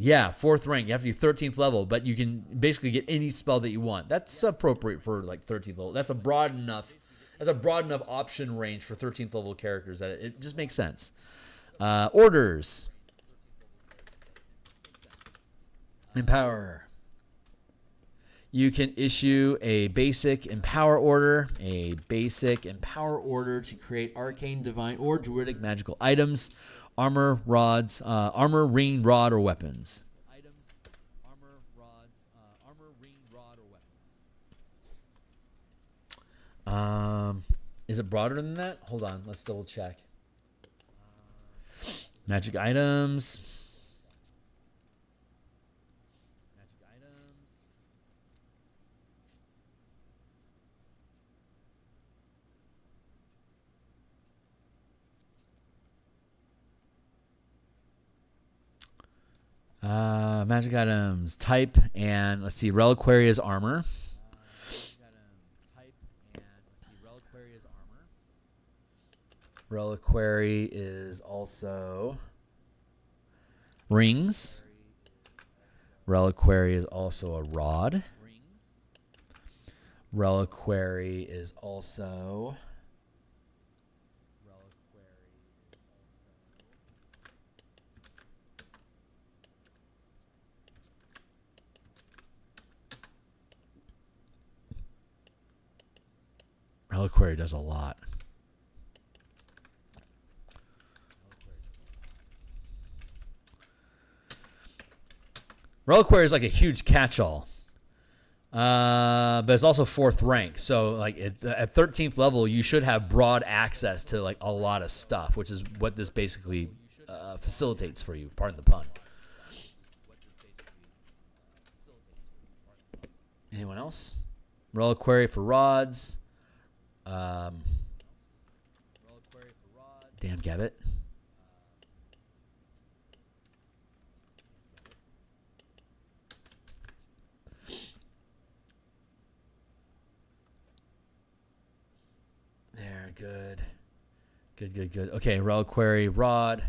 Yeah, 4th rank. You have to be 13th level, but you can basically get any spell that you want. That's appropriate for like 13th level. That's a broad enough option range for 13th level characters that it just makes sense. Orders. Empower. You can issue a basic empower order. A basic empower order to create arcane, divine, or druidic magical items, armor, rods, armor, ring, rod, or weapons. Is it broader than that? Hold on, let's double check. Magic items. Magic items, type, and let's see, Reliquary is armor. Reliquary is also rings. Reliquary is also a rod. Reliquary is also Reliquary does a lot. Reliquary is like a huge catch-all. But it's also 4th rank. So like at 13th level, you should have broad access to like a lot of stuff, which is what this basically facilitates for you. Pardon the pun. Anyone else? Reliquary for rods. Damn Gabbit. There, good. Good. Okay, Reliquary rod.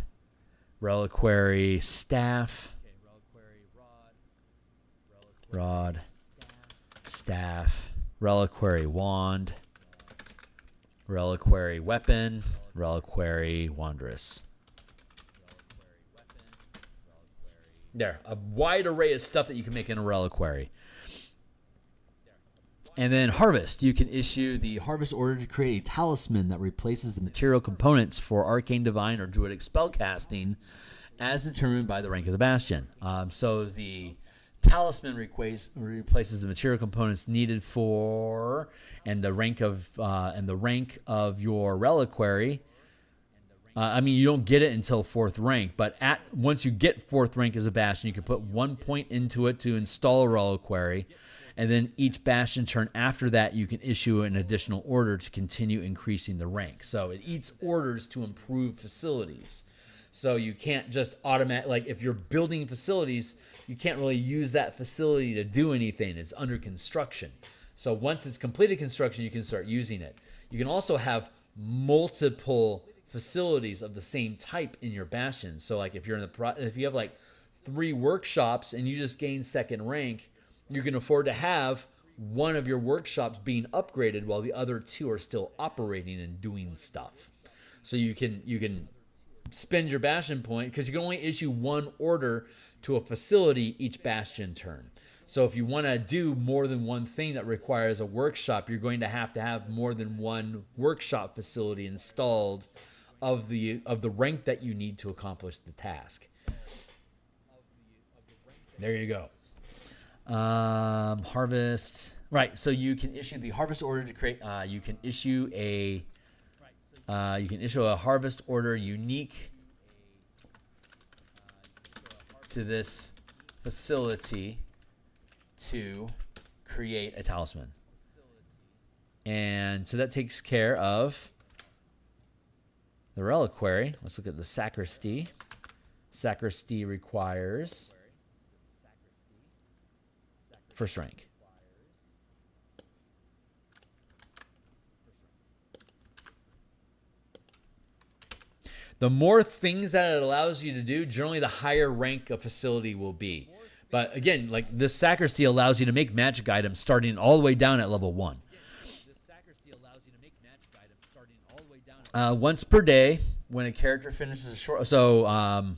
Reliquary staff. Rod. Staff. Reliquary wand. Reliquary weapon. Reliquary wondrous. There, a wide array of stuff that you can make in a reliquary. And then harvest. You can issue the harvest order to create a talisman that replaces the material components for arcane, divine, or druidic spellcasting as determined by the rank of the bastion. So the talisman replaces the material components needed for and the rank of your reliquary. I mean, you don't get it until 4th rank, but once you get 4th rank as a bastion, you can put 1 point into it to install a reliquary, and then each bastion turn after that, you can issue an additional order to continue increasing the rank. So it eats orders to improve facilities. So you can't just like if you're building facilities, you can't really use that facility to do anything. It's under construction. So once it's completed construction, you can start using it. You can also have multiple facilities of the same type in your bastion. So like if you have like 3 workshops and you just gain 2nd rank, you can afford to have one of your workshops being upgraded while the other 2 are still operating and doing stuff. So you can spend your bastion point because you can only issue 1 order to a facility each bastion turn. So if you want to do more than one thing that requires a workshop, you're going to have more than 1 workshop facility installed of the rank that you need to accomplish the task. There you go. Harvest. Right. So you can issue the harvest order to create. You can issue a harvest order unique to this facility to create a talisman. And so that takes care of the reliquary. Let's look at the sacristy. Sacristy requires 1st rank. The more things that it allows you to do, generally the higher rank a facility will be. But again, like this sacristy allows you to make magic items starting all the way down at level 1. Once per day, when a character finishes a short... So,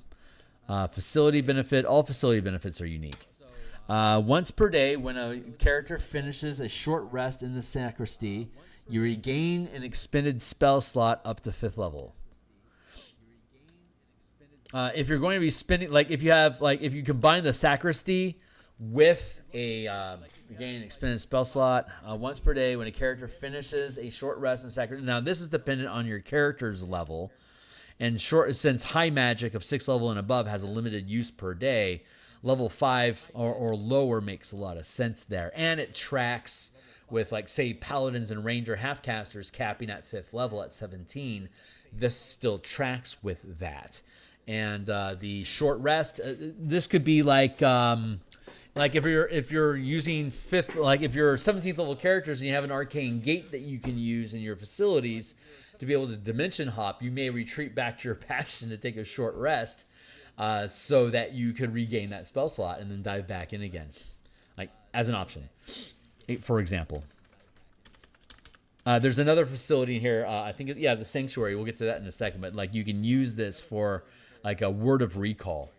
facility benefit, all facility benefits are unique. Once per day, when a character finishes a short rest in the sacristy, you regain an expended spell slot up to 5th level. If you're going to be spending, like if you combine the sacristy with a gain an expended spell slot once per day when a character finishes a short rest in sacristy. Now this is dependent on your character's level, and since high magic of 6th level and above has a limited use per day, level 5 or lower makes a lot of sense there, and it tracks with like say paladins and ranger halfcasters capping at 5th level at 17. This still tracks with that. And the short rest, this could be like if you're using fifth, like if you're 17th level characters and you have an arcane gate that you can use in your facilities to be able to dimension hop, you may retreat back to your bastion to take a short rest, so that you could regain that spell slot and then dive back in again, like as an option, for example. There's another facility in here. I think, the Sanctuary. We'll get to that in a second. But like, you can use this for like a word of recall.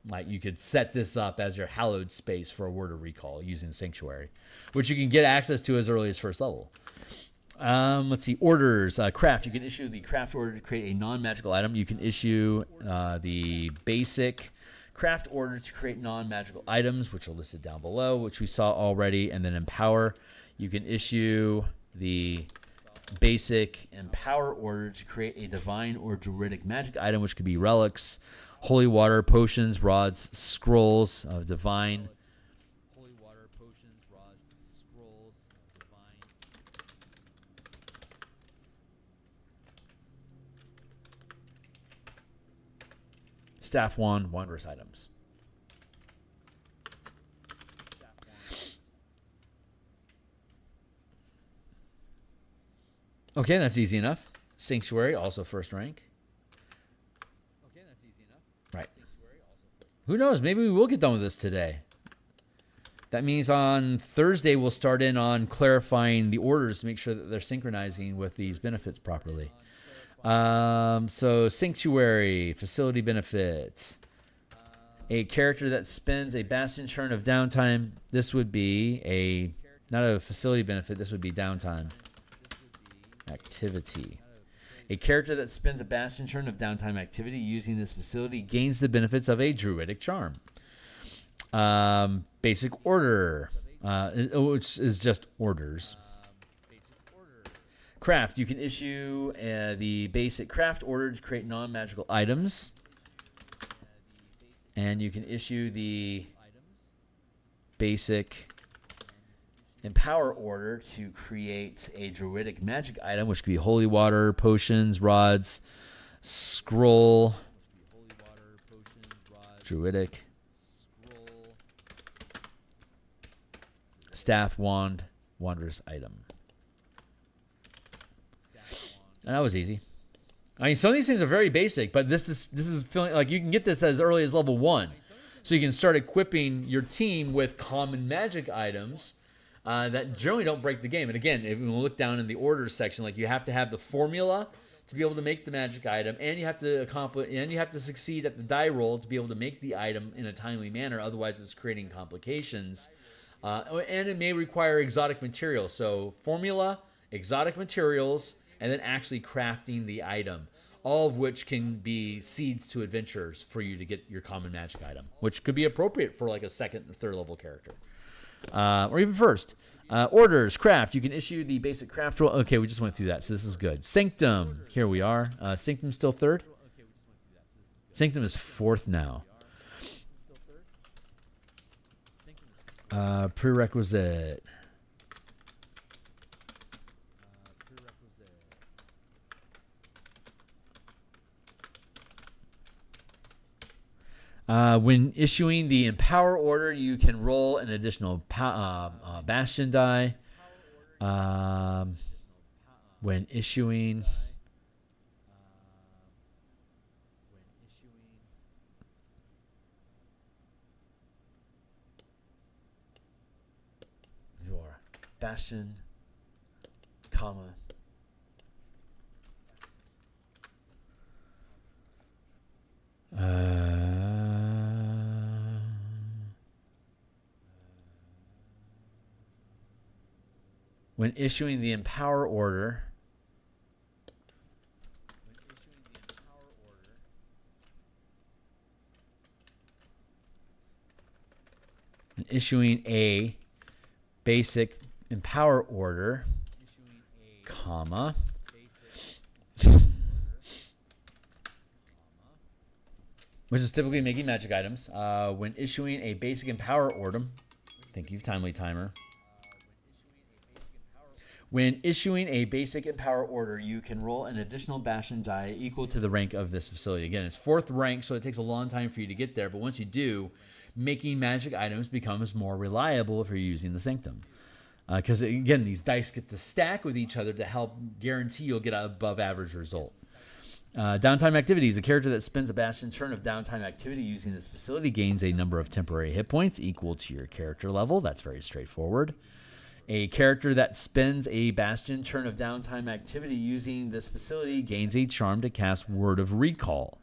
Like, you could set this up as your hallowed space for a word of recall using the Sanctuary, which you can get access to as early as first level. Let's see, orders. Craft. You can issue the craft order to create a non-magical item. You can issue the basic craft order to create non-magical items, which are listed down below, which we saw already. And then empower. You can issue the basic empower order to create a divine or druidic magic item, which could be relics, holy water, potions, rods, scrolls of divine. Holy water, potions, rods, scrolls of divine. Staff wand, wondrous items. Okay, that's easy enough. Sanctuary, also first rank. Okay, that's easy enough. Right. Who knows? Maybe we will get done with this today. That means on Thursday we'll start in on clarifying the orders to make sure that they're synchronizing with these benefits properly. So Sanctuary, facility benefit. A character that spends a Bastion turn of downtime. This would be not a facility benefit. This would be downtime. Activity. A character that spends a Bastion turn of downtime activity using this facility gains the benefits of a druidic charm. Basic order, which is just orders. Craft. You can issue the basic craft order to create non-magical items. And you can issue the basic empower order to create a druidic magic item, which could be holy water, potions, rods, scroll, druidic, staff, wand, wondrous item. And that was easy. I mean, some of these things are very basic, but this is feeling like you can get this as early as level 1. So you can start equipping your team with common magic items that generally don't break the game. And again, if we look down in the orders section, like, you have to have the formula to be able to make the magic item, and you have to accomplish, and you have to succeed at the die roll to be able to make the item in a timely manner. Otherwise, it's creating complications, and it may require exotic materials. So formula, exotic materials, and then actually crafting the item, all of which can be seeds to adventures for you to get your common magic item, which could be appropriate for like a second or third level character. Or even first. Orders, craft. You can issue the basic craft roll. Okay, we just went through that, so this is good. Sanctum. Here we are. Sanctum still third? Sanctum is fourth now. Prerequisite. When issuing the empower order, you can roll an additional bastion die. When issuing your bastion, comma. When issuing the empower order, when issuing a basic empower order, comma, which is typically making magic items. When issuing a basic empower order, thank you, Timely Timer. When issuing a basic Empower order, you can roll an additional Bastion die equal to the rank of this facility. Again, it's 4th rank, so it takes a long time for you to get there, but once you do, making magic items becomes more reliable if you're using the Sanctum. Because, again, these dice get to stack with each other to help guarantee you'll get an above-average result. Downtime activities. A character that spends a Bastion turn of downtime activity using this facility gains a number of temporary hit points equal to your character level. That's very straightforward. A character that spends a Bastion turn of downtime activity using this facility gains a charm to cast Word of Recall,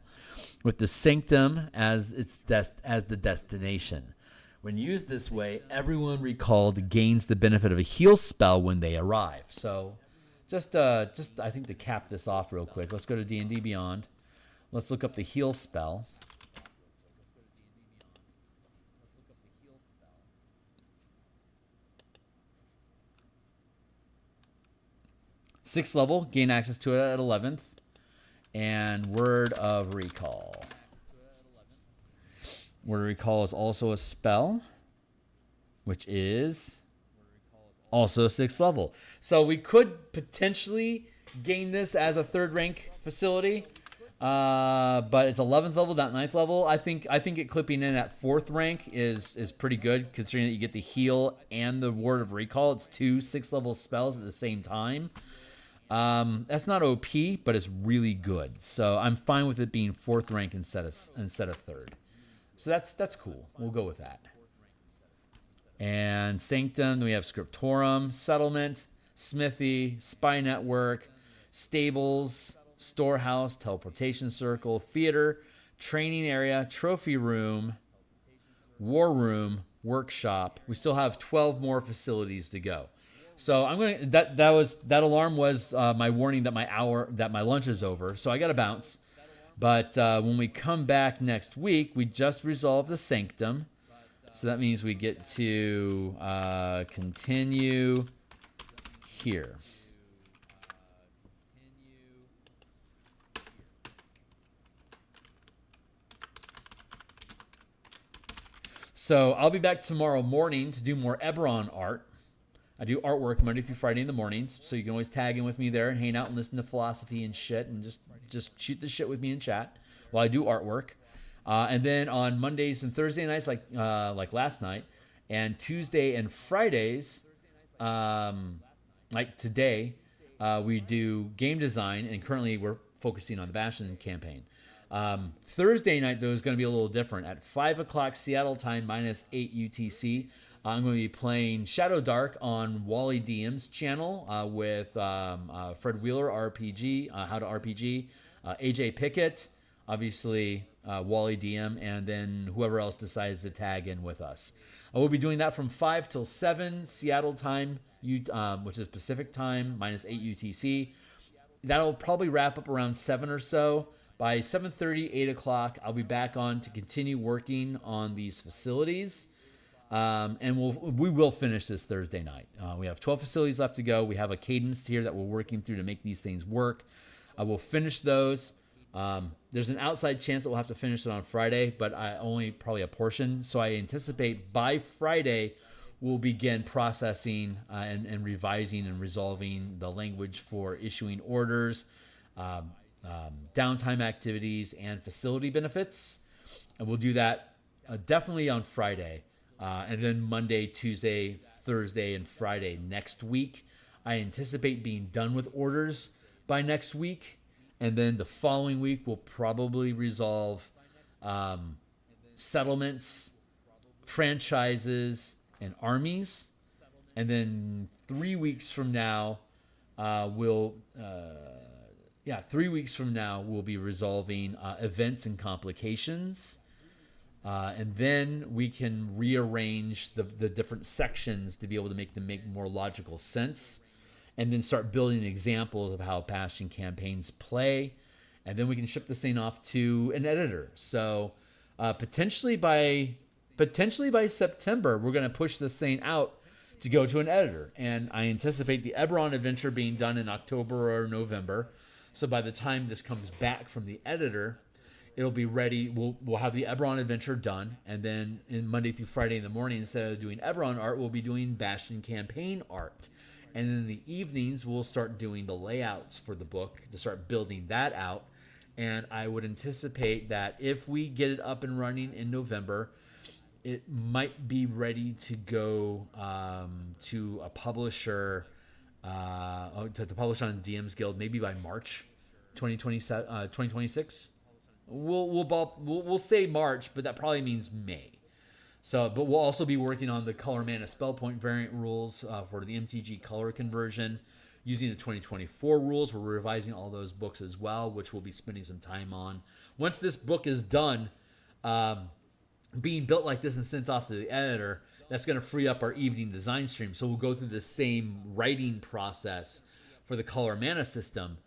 with the Sanctum as the destination. When used this way, everyone recalled gains the benefit of a heal spell when they arrive. So, just I think to cap this off real quick, let's go to D&D Beyond. Let's look up the heal spell. Sixth level, gain access to it at 11th, and Word of Recall. Word of Recall is also a spell, which is also 6th level. So we could potentially gain this as a 3rd rank facility, but it's 11th level, not 9th level. I think it clipping in at 4th rank is pretty good, considering that you get the heal and the Word of Recall. It's 2 6th level spells at the same time. That's not OP, but it's really good. So I'm fine with it being 4th rank instead of 3rd. So that's cool. We'll go with that. And Sanctum, then we have Scriptorum, Settlement, Smithy, Spy Network, Stables, Storehouse, Teleportation Circle, Theater, Training Area, Trophy Room, War Room, Workshop. We still have 12 more facilities to go. So I'm going to that alarm was my warning that my lunch is over. So I got to bounce. But when we come back next week, we just resolved the Sanctum. So that means we get to continue here. So I'll be back tomorrow morning to do more Eberron art. I do artwork Monday through Friday in the mornings, so you can always tag in with me there and hang out and listen to philosophy and shit, and just shoot the shit with me in chat while I do artwork. And then on Mondays and Thursday nights, like last night, and Tuesday and Fridays, like today, we do game design, and currently we're focusing on the Bastion campaign. Thursday night, though, is going to be a little different. At 5 o'clock Seattle time, minus 8 UTC, I'm going to be playing Shadow Dark on Wally DM's channel with Fred Wheeler, RPG, How to RPG, AJ Pickett, obviously Wally DM, and then whoever else decides to tag in with us. I will be doing that from 5 till 7 Seattle time, which is Pacific time, minus 8 UTC. That'll probably wrap up around 7 or so. By 7:30, 8 o'clock, I'll be back on to continue working on these facilities. And we will finish this Thursday night. We have 12 facilities left to go. We have a cadence here that we're working through to make these things work. I will finish those. There's an outside chance that we'll have to finish it on Friday, but only probably a portion. So I anticipate by Friday we'll begin processing and revising and resolving the language for issuing orders, downtime activities, and facility benefits. And we'll do that definitely on Friday. And then Monday, Tuesday, Thursday, and Friday next week. I anticipate being done with orders by next week. And then the following week, we'll probably resolve settlements, franchises, and armies. And then 3 weeks from now, 3 weeks from now, we'll be resolving events and complications. And then we can rearrange the different sections to be able to make them make more logical sense, and then start building examples of how Bastion campaigns play. And then we can ship this thing off to an editor. So potentially by September, we're going to push this thing out to go to an editor. And I anticipate the Eberron adventure being done in October or November. So by the time this comes back from the editor, it'll be ready. We'll have the Eberron adventure done, and then in Monday through Friday in the morning, instead of doing Eberron art, we'll be doing Bastion campaign art. And in the evenings, we'll start doing the layouts for the book to start building that out. And I would anticipate that if we get it up and running in November, it might be ready to go to a publisher, to publish on DMsGuild maybe by March 2026. We'll say March, but that probably means May. So, but we'll also be working on the color mana spell point variant rules for the MTG color conversion using the 2024 rules. We're revising all those books as well, which we'll be spending some time on. Once this book is done, being built like this and sent off to the editor, that's going to free up our evening design stream. So we'll go through the same writing process for the color mana system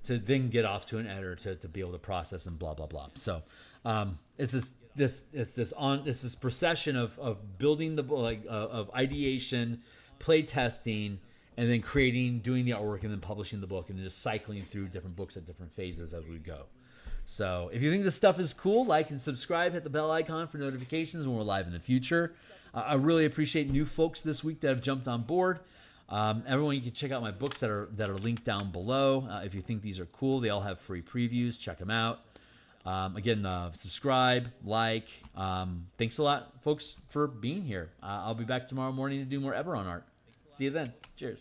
to then get off to an editor to be able to process and blah blah blah. So it's this procession of building the book, of ideation, play testing, and then creating, doing the artwork, and then publishing the book, and then just cycling through different books at different phases as we go. So if you think this stuff is cool, like and subscribe, hit the bell icon for notifications when we're live in the future. I really appreciate new folks this week that have jumped on board. Everyone, you can check out my books that are linked down below. If you think these are cool, they all have free previews. Check them out. Again, subscribe, like. Thanks a lot, folks, for being here. I'll be back tomorrow morning to do more Eberron art. See you then. Cheers.